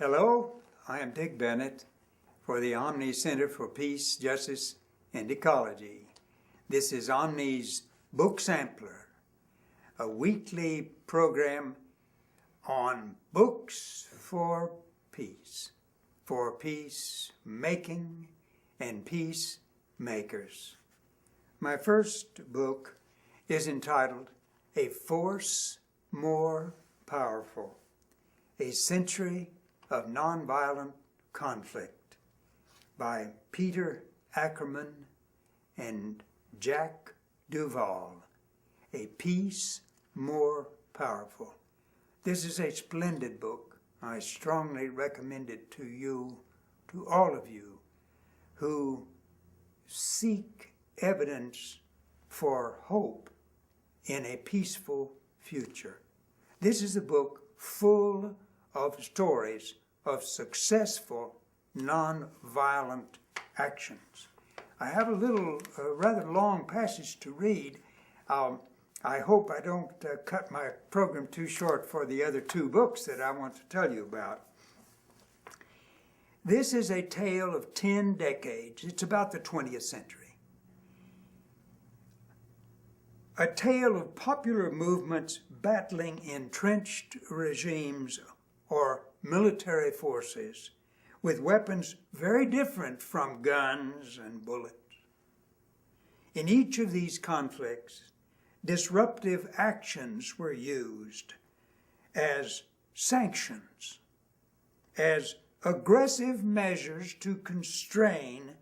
Hello, I am Dick Bennett for the OMNI Center for Peace, Justice, and Ecology. This is OMNI's Book Sampler, a weekly program on books for peace making and peacemakers. My first book is entitled A Force More Powerful, A Century of Nonviolent Conflict by Peter Ackerman and Jack Duvall. A Peace More Powerful. This is a splendid book. I strongly recommend it to you, to all of you who seek evidence for hope in a peaceful future. This is a book full of stories of successful nonviolent actions. I have a rather long passage to read. I hope I don't cut my program too short for the other two books that I want to tell you about. This is a tale of 10 decades. It's about the 20th century. A tale of popular movements battling entrenched regimes or military forces with weapons very different from guns and bullets. In each of these conflicts, disruptive actions were used as sanctions, as aggressive measures to constrain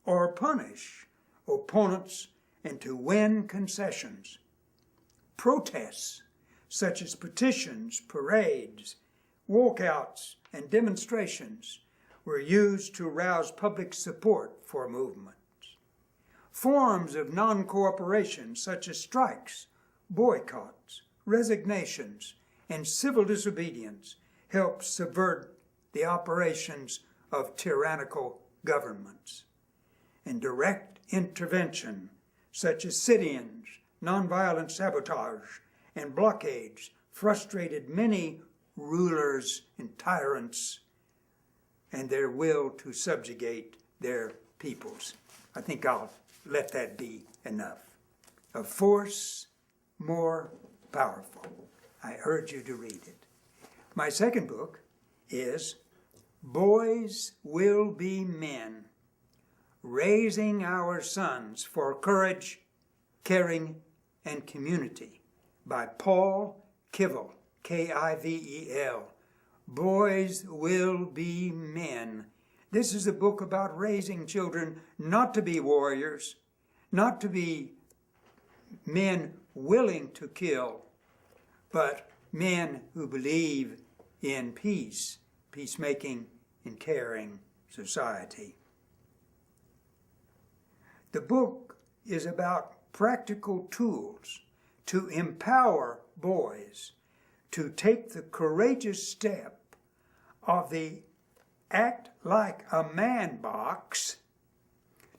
or punish opponents and to win concessions. Protests, such as petitions, parades, walkouts, and demonstrations, were used to rouse public support for movements. Forms of non-cooperation, such as strikes, boycotts, resignations, and civil disobedience, helped subvert the operations of tyrannical governments. And direct intervention, such as sit-ins, nonviolent sabotage, and blockades, frustrated many rulers and tyrants and their will to subjugate their peoples. I think I'll let that be enough. A force more powerful. I urge you to read it. My second book is Boys Will Be Men, Raising Our Sons for Courage, Caring, and Community by Paul Kivel, K-I-V-E-L. Boys Will Be Men. This is a book about raising children not to be warriors, not to be men willing to kill, but men who believe in peace, peacemaking, and caring society. The book is about practical tools to empower boys to take the courageous step of the act like a man box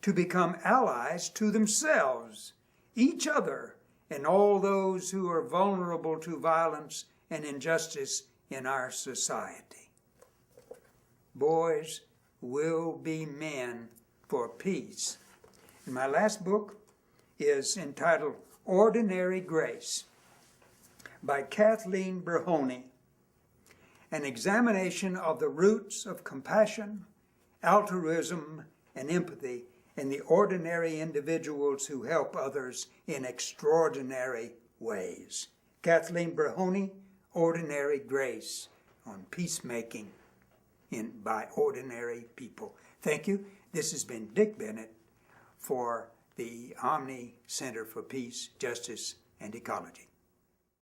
to become allies to themselves, each other, and all those who are vulnerable to violence and injustice in our society. Boys Will Be Men for Peace. And my last book is entitled Ordinary Grace by Kathleen Brehony, an examination of the roots of compassion, altruism, and empathy in the ordinary individuals who help others in extraordinary ways. Kathleen Brehony, Ordinary Grace on Peacemaking by Ordinary People. Thank you. This has been Dick Bennett for the OMNI Center for Peace, Justice, and Ecology.